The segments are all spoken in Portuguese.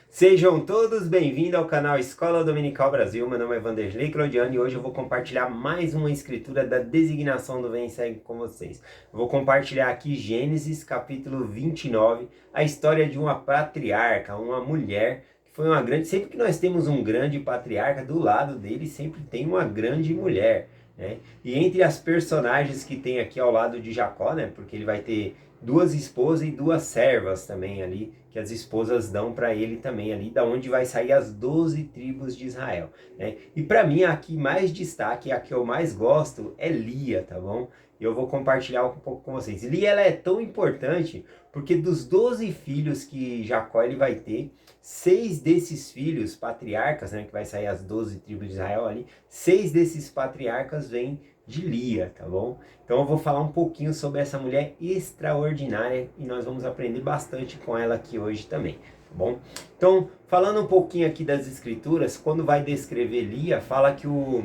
Sejam todos bem-vindos ao canal Escola Dominical Brasil. Meu nome é Vanderlei Claudiano e hoje eu vou compartilhar mais uma escritura da designação do Vem e Segue com vocês. Eu vou compartilhar aqui Gênesis capítulo 29, a história de uma patriarca, uma mulher que foi uma grande... Sempre que nós temos um grande patriarca, do lado dele sempre tem uma grande mulher, né? E entre as personagens que tem aqui ao lado de Jacó, né? Porque ele vai ter duas esposas e duas servas também ali, que as esposas dão para ele também ali, da onde vai sair as 12 tribos de Israel, né? E para mim, a que mais destaque, a que eu mais gosto é Lia, tá bom? E eu vou compartilhar um pouco com vocês. Lia, ela é tão importante porque dos 12 filhos que Jacó ele vai ter, 6 desses filhos patriarcas, né, que vai sair as 12 tribos de Israel ali, 6 desses patriarcas vêm de Lia, tá bom? Então eu vou falar um pouquinho sobre essa mulher extraordinária e nós vamos aprender bastante com ela aqui hoje também, tá bom? Então, falando um pouquinho aqui das escrituras, quando vai descrever Lia, fala que o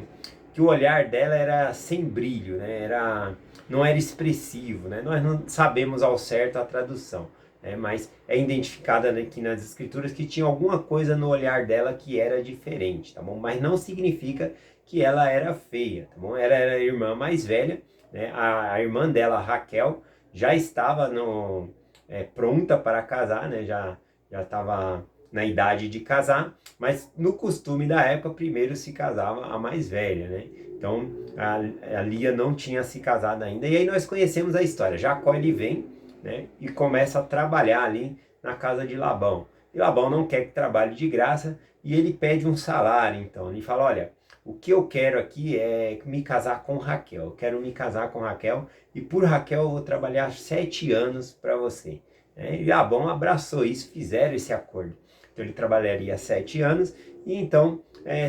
olhar dela era sem brilho, né? Não era expressivo, né? Nós não sabemos ao certo a tradução, né? Mas é identificada aqui nas escrituras que tinha alguma coisa no olhar dela que era diferente, tá bom? Mas não significa que ela era feia, tá bom? Ela era a irmã mais velha, né? A irmã dela, Raquel, já estava pronta para casar, né? Já estava na idade de casar, mas no costume da época, primeiro se casava a mais velha, né? Então, a Lia não tinha se casado ainda. E aí nós conhecemos a história. Jacó, ele vem, né? E começa a trabalhar ali na casa de Labão. E Labão não quer que trabalhe de graça e ele pede um salário, então. Ele fala, olha, o que eu quero aqui é me casar com Raquel. Eu quero me casar com Raquel e por Raquel eu vou trabalhar 7 anos para você. E Labão abraçou isso, fizeram esse acordo. Então ele trabalharia 7 anos e então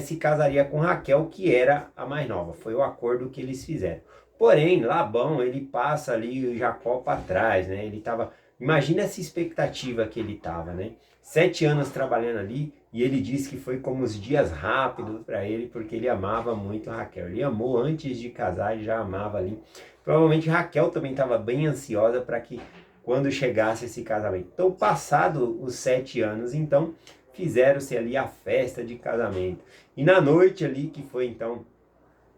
se casaria com Raquel, que era a mais nova. Foi o acordo que eles fizeram. Porém, Labão, ele passa ali o Jacó para trás, né? Ele estava... Imagina essa expectativa que ele estava, né? 7 anos trabalhando ali e ele disse que foi como os dias rápidos para ele, porque ele amava muito Raquel. Ele amou antes de casar e já amava ali. Provavelmente Raquel também estava bem ansiosa para que quando chegasse esse casamento. Então, passado os 7 anos, então, fizeram-se ali a festa de casamento. E na noite ali, que foi então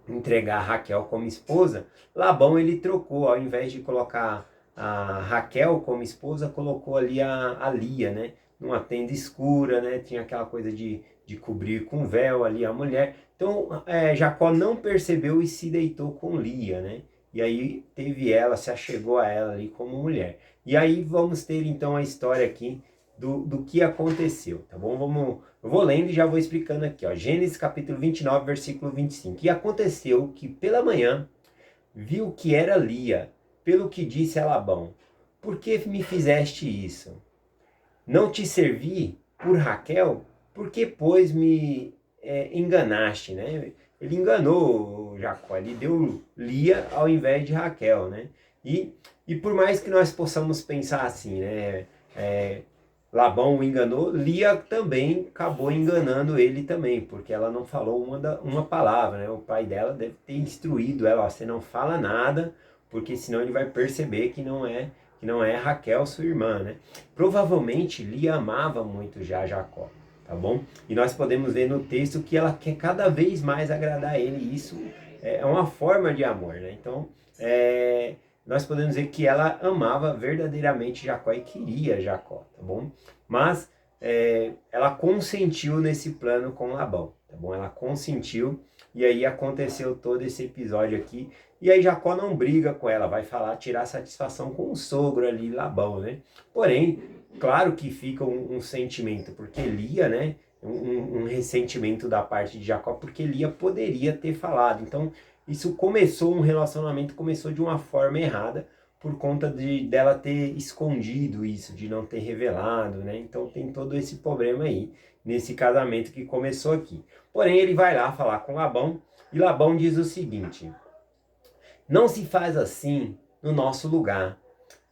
entregar a Raquel como esposa, Labão ele trocou, ao invés de colocar a Raquel como esposa, colocou ali a Lia, né? Numa tenda escura, né? Tinha aquela coisa de cobrir com véu ali a mulher. Então, Jacó não percebeu e se deitou com Lia, né? E aí teve ela, se achegou a ela ali como mulher. E aí vamos ter então a história aqui do que aconteceu, tá bom? Eu vou lendo e já vou explicando aqui, ó. Gênesis capítulo 29, versículo 25. E aconteceu que pela manhã viu que era Lia, pelo que disse a Labão: por que me fizeste isso? Não te servi por Raquel? Por que, pois, me enganaste, né? Ele enganou Jacó, ele deu Lia ao invés de Raquel, né? E por mais que nós possamos pensar assim, né? Labão o enganou, Lia também acabou enganando ele também, porque ela não falou uma palavra, né? O pai dela deve ter instruído ela, ó, você não fala nada, porque senão ele vai perceber que não é Raquel, sua irmã, né? Provavelmente Lia amava muito já Jacó, tá bom? E nós podemos ver no texto que ela quer cada vez mais agradar ele, e isso é uma forma de amor, né? Então, nós podemos ver que ela amava verdadeiramente Jacó e queria Jacó, tá bom? Mas ela consentiu nesse plano com Labão, tá bom? Ela consentiu e aí aconteceu todo esse episódio aqui. E aí Jacó não briga com ela, vai falar, tirar satisfação com o sogro ali, Labão, né? Porém, claro que fica um sentimento, porque Lia, né? Um ressentimento da parte de Jacó, porque Lia poderia ter falado. Então, isso começou, um relacionamento começou de uma forma errada, por conta dela ter escondido isso, de não ter revelado, né? Então tem todo esse problema aí, nesse casamento que começou aqui. Porém, ele vai lá falar com Labão, e Labão diz o seguinte: não se faz assim no nosso lugar,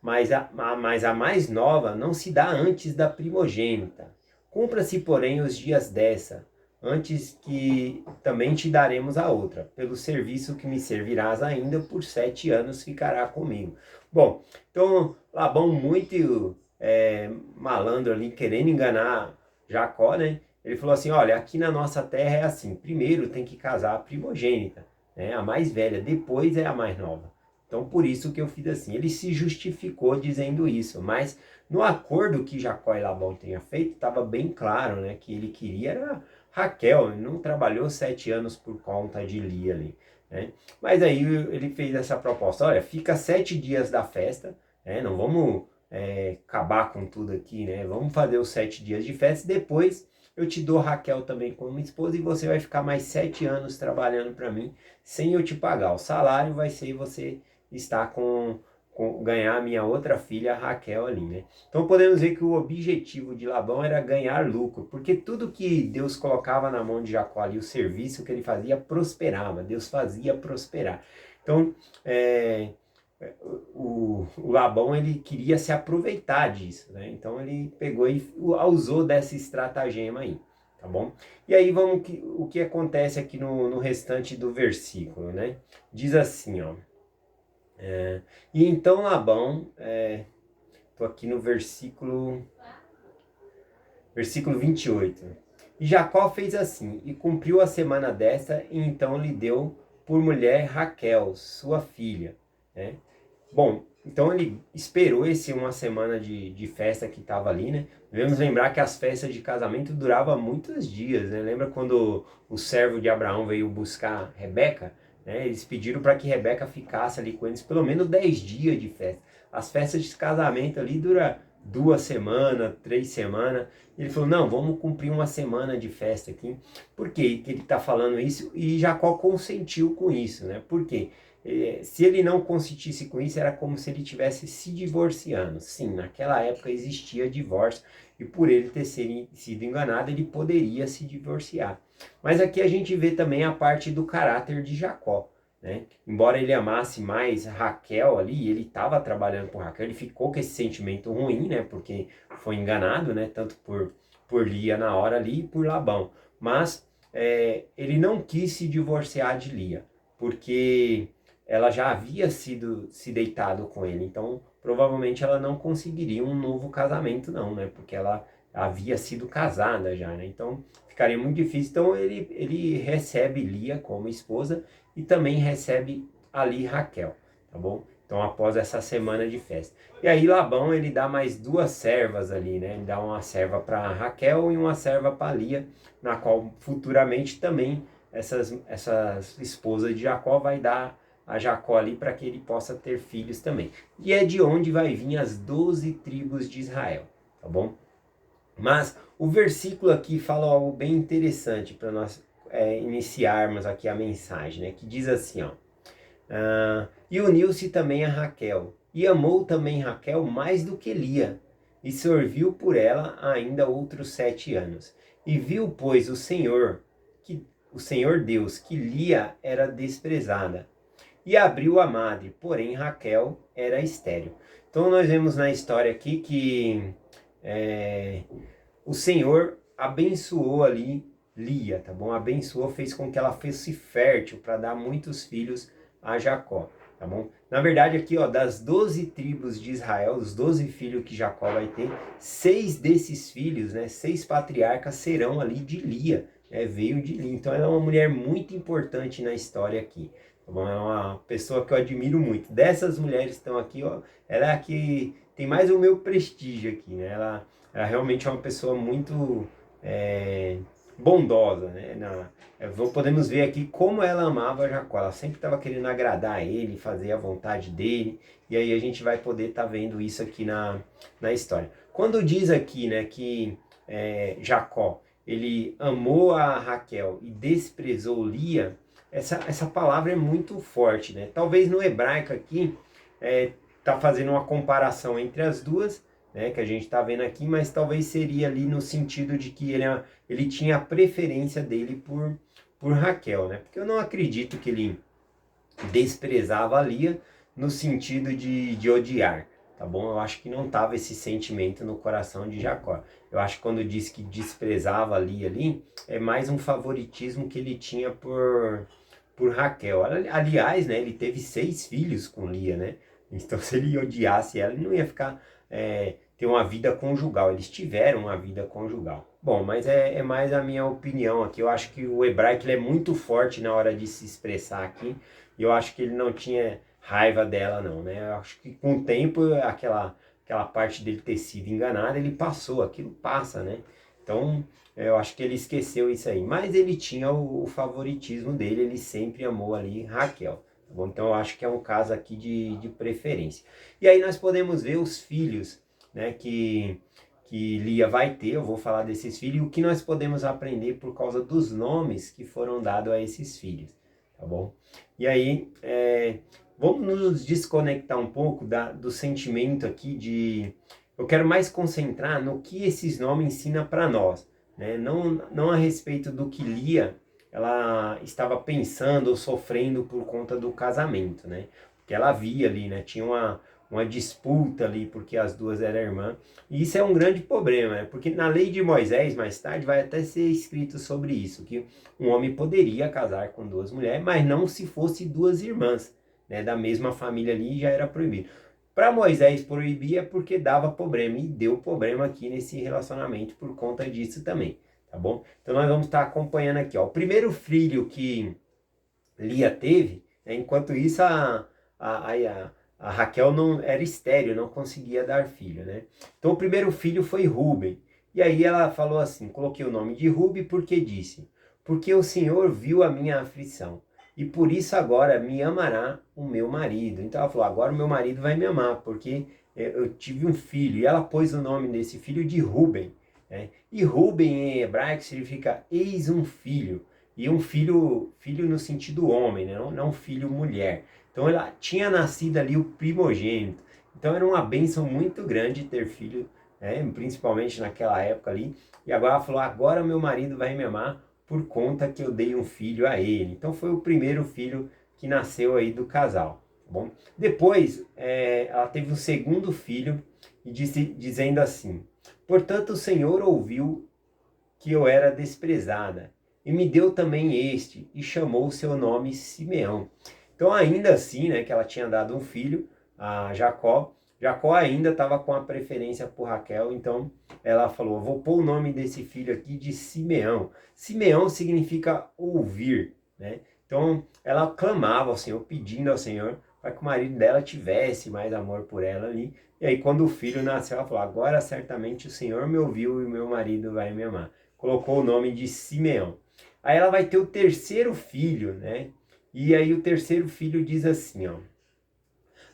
mas a mais nova não se dá antes da primogênita. Cumpra-se, porém, os dias dessa, antes que também te daremos a outra. Pelo serviço que me servirás ainda, por 7 anos ficará comigo. Bom, então Labão muito malandro ali, querendo enganar Jacó, né? Ele falou assim, olha, aqui na nossa terra é assim, primeiro tem que casar a primogênita, né? A mais velha, depois é a mais nova. Então por isso que eu fiz assim. Ele se justificou dizendo isso, mas no acordo que Jacó e Labão tenha feito, estava bem claro, né? Que ele queria era Raquel, ele não trabalhou 7 anos por conta de Lia ali, né? Mas aí ele fez essa proposta, olha, fica 7 dias da festa, né? Não vamos acabar com tudo aqui, né? Vamos fazer os 7 dias de festa, depois eu te dou Raquel também como esposa e você vai ficar mais 7 anos trabalhando para mim sem eu te pagar. O salário vai ser você estar ganhar a minha outra filha, Raquel, ali, né? Então podemos ver que o objetivo de Labão era ganhar lucro, porque tudo que Deus colocava na mão de Jacó ali, o serviço que ele fazia, prosperava, Deus fazia prosperar. Então, o Labão, ele queria se aproveitar disso, né? Então ele pegou e usou dessa estratagema aí, tá bom? E aí vamos o que acontece aqui no restante do versículo, né? Diz assim, ó. E então Labão, tô aqui no versículo 28. E Jacó fez assim, e cumpriu a semana desta, e então lhe deu por mulher Raquel, sua filha, né? Bom, então ele esperou uma semana de festa que estava ali, né? Devemos lembrar que as festas de casamento duravam muitos dias, né? Lembra quando o servo de Abraão veio buscar Rebeca? Né? Eles pediram para que Rebeca ficasse ali com eles pelo menos 10 dias de festa. As festas de casamento ali duram 2 semanas, 3 semanas. Ele falou, não, vamos cumprir uma semana de festa aqui. Por que ele está falando isso? E Jacó consentiu com isso, né? Por quê? Se ele não consentisse com isso, era como se ele tivesse se divorciando. Sim, naquela época existia divórcio e por ele ter sido enganado, ele poderia se divorciar. Mas aqui a gente vê também a parte do caráter de Jacó, né? Embora ele amasse mais Raquel ali, ele estava trabalhando com Raquel, ele ficou com esse sentimento ruim, né? Porque foi enganado, né? Tanto por Lia na hora ali e por Labão. Mas ele não quis se divorciar de Lia, porque ela já havia se deitado com ele, então provavelmente ela não conseguiria um novo casamento não, né? Porque ela havia sido casada já, né? Então ficaria muito difícil. Então ele recebe Lia como esposa e também recebe ali Raquel, tá bom? Então após essa semana de festa. E aí Labão ele dá mais 2 servas ali, né? Ele dá uma serva para Raquel e uma serva para Lia, na qual futuramente também essas esposas de Jacó vai dar a Jacó ali para que ele possa ter filhos também. E é de onde vai vir as 12 tribos de Israel, tá bom? Mas o versículo aqui fala algo bem interessante para nós iniciarmos aqui a mensagem, né? Que diz assim, ó. E uniu-se também a Raquel, e amou também Raquel mais do que Lia, e serviu por ela ainda outros 7 anos. E viu, pois, o Senhor Deus, que Lia era desprezada, e abriu a madre, porém Raquel era estéril. Então nós vemos na história aqui que o Senhor abençoou ali Lia, tá bom? Abençoou, fez com que ela fosse fértil para dar muitos filhos a Jacó, tá bom? Na verdade aqui, ó, das 12 tribos de Israel, os 12 filhos que Jacó vai ter, 6 desses filhos, né, 6 patriarcas serão ali de Lia, veio de Lia. Então ela é uma mulher muito importante na história aqui. Tá bom? É uma pessoa que eu admiro muito. Dessas mulheres que estão aqui, ó, ela é a que tem mais o meu prestígio aqui, né? Ela realmente é uma pessoa muito bondosa, né? Podemos ver aqui como ela amava Jacó. Ela sempre estava querendo agradar ele, fazer a vontade dele. E aí a gente vai poder estar vendo isso aqui na história. Quando diz aqui, né, que Jacó, ele amou a Raquel e desprezou Lia, essa palavra é muito forte, né? Talvez no hebraico aqui tá fazendo uma comparação entre as duas, né, que a gente está vendo aqui, mas talvez seria ali no sentido de que ele tinha a preferência dele por Raquel, né? Porque eu não acredito que ele desprezava a Lia no sentido de odiar, tá bom? Eu acho que não estava esse sentimento no coração de Jacó. Eu acho que quando diz que desprezava a Lia ali, é mais um favoritismo que ele tinha por Raquel. Aliás, né, ele teve 6 filhos com Lia, né? Então se ele odiasse ela, ele não ia ficar ter uma vida conjugal. Eles tiveram uma vida conjugal, Bom, mas é mais a minha opinião aqui. Eu acho que o hebraico ele é muito forte na hora de se expressar aqui. E eu acho que ele não tinha raiva dela, não, né? Eu acho que com o tempo, aquela parte dele ter sido enganado, ele passou, aquilo passa, né? Então, eu acho que ele esqueceu isso aí. Mas ele tinha o favoritismo dele, ele sempre amou ali Raquel. Tá bom? Então, eu acho que é um caso aqui de preferência. E aí nós podemos ver os filhos, né? Que Lia vai ter, eu vou falar desses filhos, e o que nós podemos aprender por causa dos nomes que foram dados a esses filhos, tá bom? E aí, vamos nos desconectar um pouco do sentimento aqui de... Eu quero mais concentrar no que esses nomes ensinam para nós, né? Não a respeito do que Lia ela estava pensando ou sofrendo por conta do casamento, né? Porque ela via ali, né? Tinha uma disputa ali, porque as duas eram irmãs. E isso é um grande problema, né? Porque na lei de Moisés, mais tarde, vai até ser escrito sobre isso, que um homem poderia casar com duas mulheres, mas não se fosse duas irmãs, né? Da mesma família ali, já era proibido. Para Moisés proibir é porque dava problema, e deu problema aqui nesse relacionamento por conta disso também, tá bom? Então nós vamos estar acompanhando aqui, ó. O primeiro filho que Lia teve, né? Enquanto isso a Raquel não era estéril, não conseguia dar filho, né? Então o primeiro filho foi Ruben. E aí ela falou assim, coloquei o nome de Ruben porque disse, porque o Senhor viu a minha aflição, e por isso agora me amará o meu marido. Então ela falou, agora o meu marido vai me amar, porque eu tive um filho. E ela pôs o nome desse filho de Ruben, né? E Ruben em hebraico significa eis um filho. E um filho no sentido homem, né? Não filho mulher. Então ela tinha nascido ali o primogênito. Então era uma bênção muito grande ter filho, né? Principalmente naquela época ali. E agora ela falou, agora meu marido vai me amar por conta que eu dei um filho a ele. Então foi o primeiro filho que nasceu aí do casal. Tá bom? Depois ela teve um segundo filho e dizendo assim, portanto o Senhor ouviu que eu era desprezada, e me deu também este, e chamou o seu nome Simeão. Então, ainda assim, né, que ela tinha dado um filho a Jacó, Jacó ainda estava com a preferência por Raquel, então ela falou, vou pôr o nome desse filho aqui de Simeão. Simeão significa ouvir, né? Então, ela clamava ao Senhor, pedindo ao Senhor, para que o marido dela tivesse mais amor por ela ali. E aí, quando o filho nasceu, ela falou, agora certamente o Senhor me ouviu e o meu marido vai me amar. Colocou o nome de Simeão. Aí ela vai ter o terceiro filho, né? E aí o terceiro filho diz assim, ó.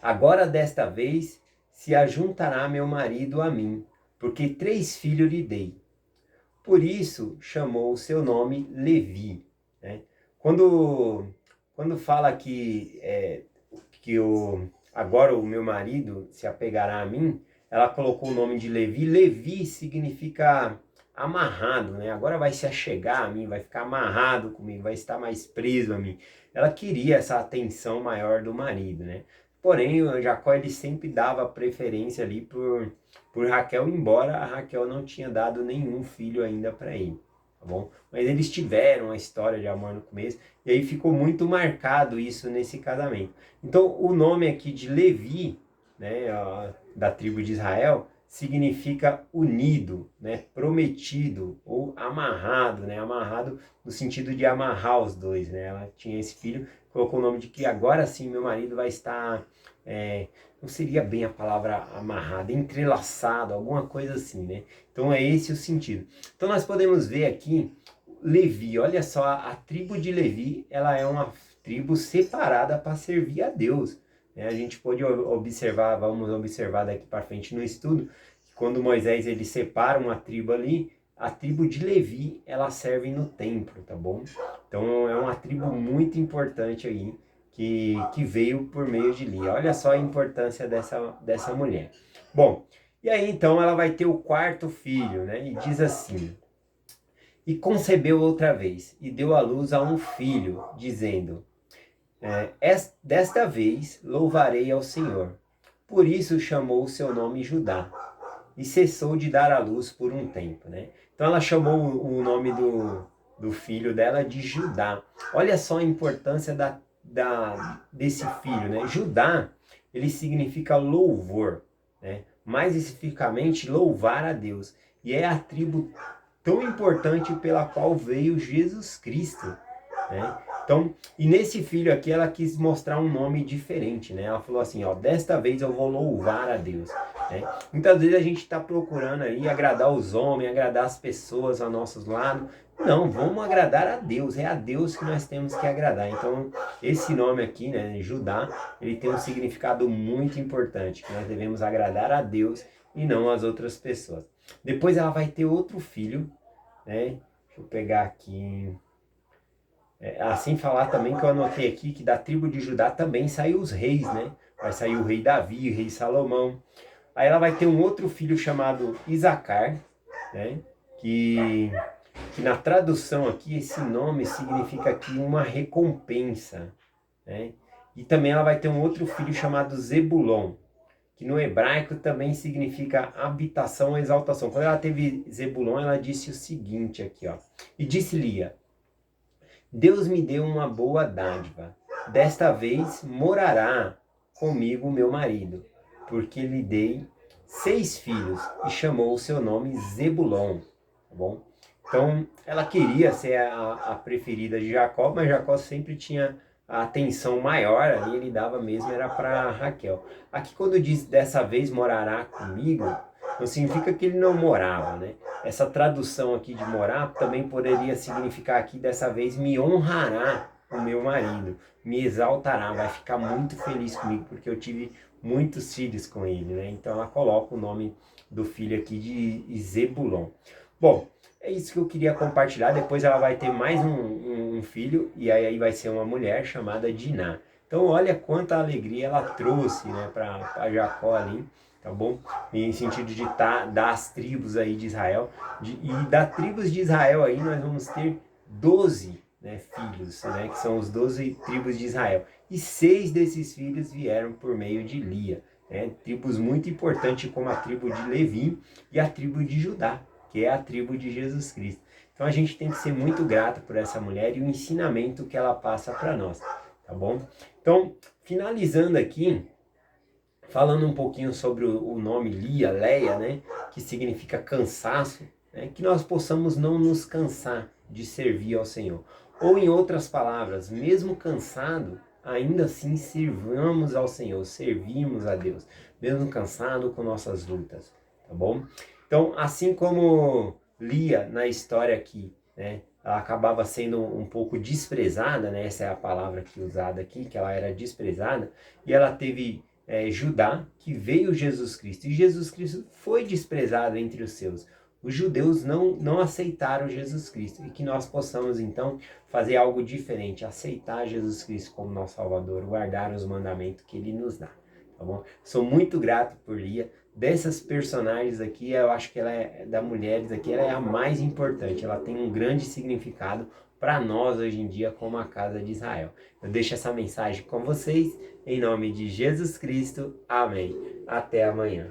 Agora desta vez se ajuntará meu marido a mim, porque 3 filhos lhe dei. Por isso chamou o seu nome Levi, né? Quando, quando fala agora o meu marido se apegará a mim, ela colocou o nome de Levi. Levi significa amarrado, né? Agora vai se achegar a mim, vai ficar amarrado comigo, vai estar mais preso a mim. Ela queria essa atenção maior do marido, né? Porém, o Jacó ele sempre dava preferência ali por Raquel, embora a Raquel não tinha dado nenhum filho ainda para ele, tá bom? Mas eles tiveram uma história de amor no começo, e aí ficou muito marcado isso nesse casamento. Então, o nome aqui de Levi, né, da tribo de Israel, significa unido, né, prometido ou amarrado, né, amarrado no sentido de amarrar os dois, né? Ela tinha esse filho, colocou o nome de que agora sim meu marido vai estar, não seria bem a palavra amarrado, entrelaçado, alguma coisa assim, né? Então é esse o sentido. Então nós podemos ver aqui Levi, olha só, a tribo de Levi, ela é uma tribo separada para servir a Deus, né? A gente pode observar, vamos observar daqui para frente no estudo, que quando Moisés ele separa uma tribo ali, a tribo de Levi, ela serve no templo, tá bom? Então é uma tribo muito importante aí, que veio por meio de Lia. Olha só a importância dessa mulher. Bom, e aí então ela vai ter o quarto filho, né? E diz assim, e concebeu outra vez, e deu à luz a um filho, dizendo, desta vez louvarei ao Senhor. Por isso chamou o seu nome Judá, e cessou de dar à luz por um tempo, né? Então ela chamou o nome do filho dela de Judá. Olha só a importância desse filho, né? Judá, ele significa louvor, né? Mais especificamente, louvar a Deus. E é a tribo tão importante pela qual veio Jesus Cristo, né? Então, e nesse filho aqui ela quis mostrar um nome diferente, né? Ela falou assim, ó, desta vez eu vou louvar a Deus, né? Muitas vezes a gente está procurando aí agradar os homens, agradar as pessoas ao nosso lado. Não, vamos agradar a Deus, é a Deus que nós temos que agradar. Então, esse nome aqui, né, Judá, ele tem um significado muito importante, que nós devemos agradar a Deus e não as outras pessoas. Depois ela vai ter outro filho, né? Deixa eu pegar aqui. Assim falar também que eu anotei aqui que da tribo de Judá também saiu os reis, né? Vai sair o rei Davi, o rei Salomão. Aí ela vai ter um outro filho chamado Isacar, né? Que na tradução aqui, esse nome significa aqui uma recompensa, né? E também ela vai ter um outro filho chamado Zebulon, que no hebraico também significa habitação ou exaltação. Quando ela teve Zebulon, ela disse o seguinte aqui, ó. E disse Lia, Deus me deu uma boa dádiva. Desta vez morará comigo meu marido, porque lhe dei 6 filhos e chamou o seu nome Zebulon. Tá bom? Então, ela queria ser a preferida de Jacó, mas Jacó sempre tinha a atenção maior ali, ele dava mesmo, era para Raquel. Aqui quando diz dessa vez morará comigo, não significa que ele não morava, né? Essa tradução aqui de morar também poderia significar aqui dessa vez me honrará o meu marido, me exaltará, vai ficar muito feliz comigo porque eu tive muitos filhos com ele, né? Então ela coloca o nome do filho aqui de Zebulon. Bom, é isso que eu queria compartilhar. Depois ela vai ter mais um filho e aí vai ser uma mulher chamada Diná. Então olha quanta alegria ela trouxe, né, para Jacó ali, tá bom? Em sentido de das tribos aí de Israel. E das tribos de Israel aí nós vamos ter 12, né, filhos, né, que são os 12 tribos de Israel. E 6 desses filhos vieram por meio de Lia. Né, tribos muito importantes como a tribo de Levi e a tribo de Judá, que é a tribo de Jesus Cristo. Então a gente tem que ser muito grato por essa mulher e o ensinamento que ela passa para nós, tá bom? Então, finalizando aqui, falando um pouquinho sobre o nome Lia, Leia, né, que significa cansaço, né, que nós possamos não nos cansar de servir ao Senhor. Ou em outras palavras, mesmo cansado, ainda assim sirvamos ao Senhor, servimos a Deus, mesmo cansado com nossas lutas, tá bom? Então, assim como Lia na história aqui, né, ela acabava sendo um pouco desprezada, né, essa é a palavra que usada aqui, que ela era desprezada, e ela teve Judá, que veio Jesus Cristo, e Jesus Cristo foi desprezado entre os seus. Os judeus não aceitaram Jesus Cristo, e que nós possamos então fazer algo diferente, aceitar Jesus Cristo como nosso Salvador, guardar os mandamentos que Ele nos dá, tá bom? Sou muito grato por Lia. Dessas personagens aqui, eu acho que ela é, da mulheres aqui, ela é a mais importante, ela tem um grande significado para nós hoje em dia como a casa de Israel. Eu deixo essa mensagem com vocês, em nome de Jesus Cristo, amém. Até amanhã.